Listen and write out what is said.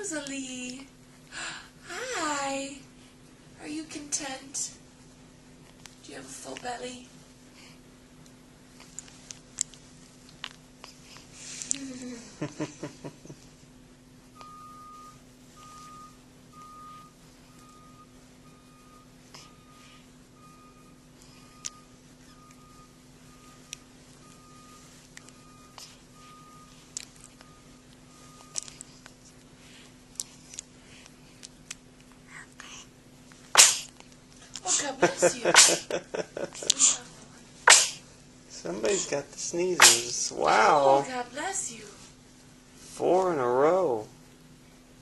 Rosalie. Hi. Are you content? Do you have a full belly? Oh, God bless you. Somebody's got the sneezes. Oh, Wow. God bless you. 4 in a row.